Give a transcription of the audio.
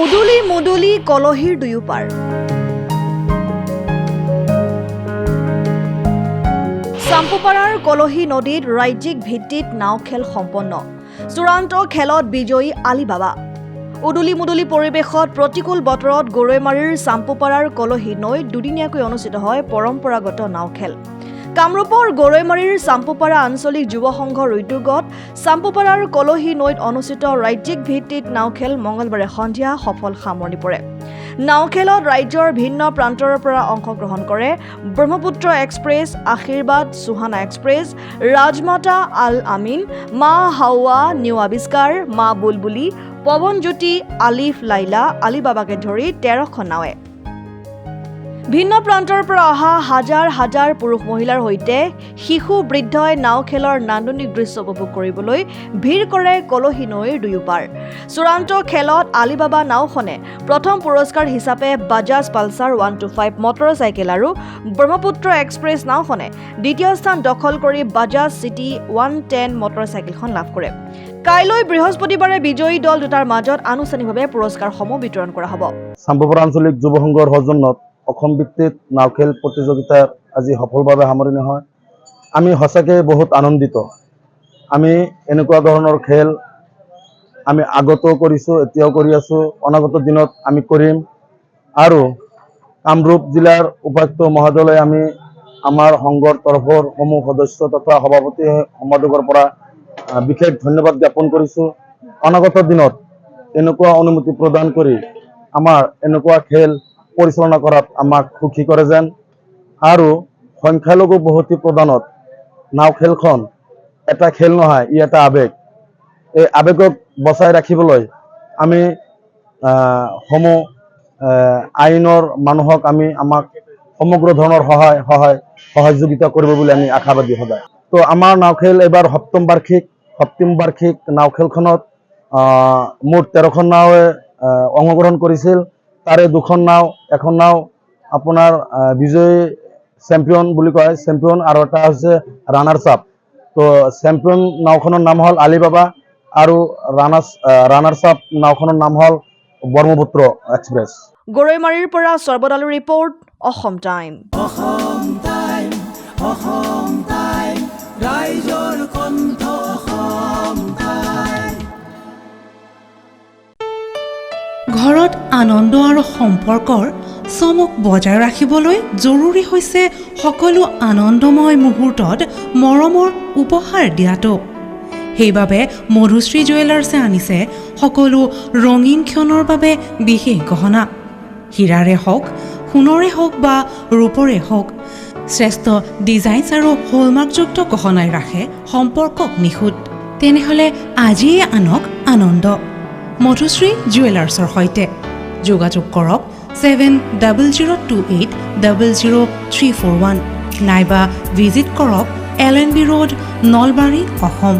উদুলি মুদুলি কলহীৰ দুয়োপাৰ চাম্পুপাৰাৰ কলহী নদীত ৰাজ্যিক ভিত্তিত নাও খেল সম্পন্ন চূড়ান্ত খেলত বিজয়ী আলিবাবা উদুলি মুদুলি পৰিৱেশত প্ৰতিকূল বতৰত গৰৈমাৰীৰ চাম্পুপাৰাৰ কলহী নৈত দুদিনীয়াকৈ অনুষ্ঠিত হয় পৰম্পৰাগত নাও খেল কামৰূপৰ গৰৈমাৰীৰ চাম্পুপাৰা আঞ্চলিক যুৱ সংঘৰ উদ্যোগত চাম্পুপাৰাৰ কলহী নৈত অনুষ্ঠিত ৰাজ্যিক ভিত্তিত নাও খেল মঙলবাৰে সন্ধিয়া সফল সামৰণি পৰে নাও খেলত ৰাজ্যৰ ভিন্ন প্ৰান্তৰ পৰা অংশগ্ৰহণ কৰে ব্ৰহ্মপুত্ৰ এক্সপ্ৰেছ আশীৰ্বাদ সুহানা এক্সপ্ৰেছ ৰাজমাতা আল আমিন মা হাৱা নিউ আৱিষ্কাৰ মা বুলবুলি পৱনজ্যোতি আলিফ লাইলা আলিবাবাকে ধৰি 13খন নাৱে ভিন্ন প্ৰান্তৰ পৰা অহা হাজাৰ হাজাৰ পুৰুষ মহিলাৰ সৈতে শিশু বৃদ্ধই নাও খেলৰ নান্দনিক দৃশ্য উপভোগ কৰিবলৈ ভিৰ কৰে কলহী নৈৰ দুয়োপাৰ চূড়ান্ত খেলত আলিবাবা নাওখনে প্ৰথম পুৰস্কাৰ হিচাপে বাজাজ পালচাৰ 125 মটৰচাইকেল আৰু ব্ৰহ্মপুত্ৰ এক্সপ্ৰেছ নাওখনে দ্বিতীয় স্থান দখল কৰি বাজাজ চিটি 110 মটৰচাইকেলখন লাভ কৰে কাইলৈ বৃহস্পতিবাৰে বিজয়ী দল দুটাৰ মাজত আনুষ্ঠানিকভাৱে পুৰস্কাৰসমূহ বিতৰণ কৰা হ'ব চাম্পুপাৰা আঞ্চলিক যুৱ সংঘৰ সৌজন্যত অসম ভিত্তিক নাও খেল প্ৰতিযোগিতা আজি সফলভাৱে সামৰণি হয় আমি সঁচাকে বহুত আনন্দিত আমি এনেকুৱা ধৰণৰ খেল আমি আগতেও কৰিছো এতিয়াও কৰি আছো অনাগত দিনত আমি কৰিম আৰু কামৰূপ জিলাৰ উপায়ুক্ত মহোদয়লৈ আমি আমাৰ সংঘৰ তৰফৰ সমূহ সদস্য তথা সভাপতি সম্পাদকৰ পৰা বিশেষ ধন্যবাদ জ্ঞাপন কৰিছো অনাগত দিনত এনেকুৱা অনুমতি প্ৰদান কৰি আমাৰ এনেকুৱা খেল পৰিচালনা কৰাত আমাক সুখী কৰে যেন আৰু সংখ্যালঘু বহুতি প্ৰদানত নাও খেলখন এটা খেল নহয় ই এটা আবেগ এই আবেগক বচাই ৰাখিবলৈ আমি সমূহ আইনৰ মানুহক আমাক সমগ্ৰ ধৰণৰ সহযোগিতা কৰিব বুলি আমি আশাবাদী সদায় তো আমাৰ নাও খেল এবাৰ সপ্তম বাৰ্ষিক নাও খেলখনত মুঠ 13খন নাৱে অংশগ্ৰহণ কৰিছিল তাৰে দুখন নাও এখন নাও আপোনাৰ বিজয়ী চেম্পিয়ন বুলি কয় চেম্পিয়ন আৰু এটা হৈছে ৰানাৰ্ছ আপ তো চেম্পিয়ন নাওখনৰ নাম হ'ল আলিবাবা আৰু ৰানাৰ্ছ আপ নাওখনৰ নাম হ'ল ব্ৰহ্মপুত্ৰ এক্সপ্ৰেছ গৰৈমাৰীৰ পৰা সৰ্বদালু ৰিপৰ্ট অসম টাইম ৰাইজৰ কণ্ঠ ঘৰত আনন্দ আৰু সম্পৰ্কৰ চমক বজাই ৰাখিবলৈ জৰুৰী হৈছে সকলো আনন্দময় মুহূৰ্তত মৰমৰ উপহাৰ দিয়াটো সেইবাবে মধুশ্ৰী জুৱেলাৰ্ছে আনিছে সকলো ৰঙীন ক্ষণৰ বাবে বিশেষ গহনা হীৰাৰে হওক সোণৰে হওক বা ৰূপৰে হওক শ্ৰেষ্ঠ ডিজাইনছ আৰু হলমাৰ্কযুক্ত গহনাই ৰাখে সম্পৰ্কক নিখুঁত তেনেহ'লে আজিয়ে আনক আনন্দ মধুশ্ৰী জুৱেলাৰ্ছৰ সৈতে যোগাযোগ কৰক 7002800341 নাইবা ভিজিট কৰক LNB ৰোড নলবাৰী অসম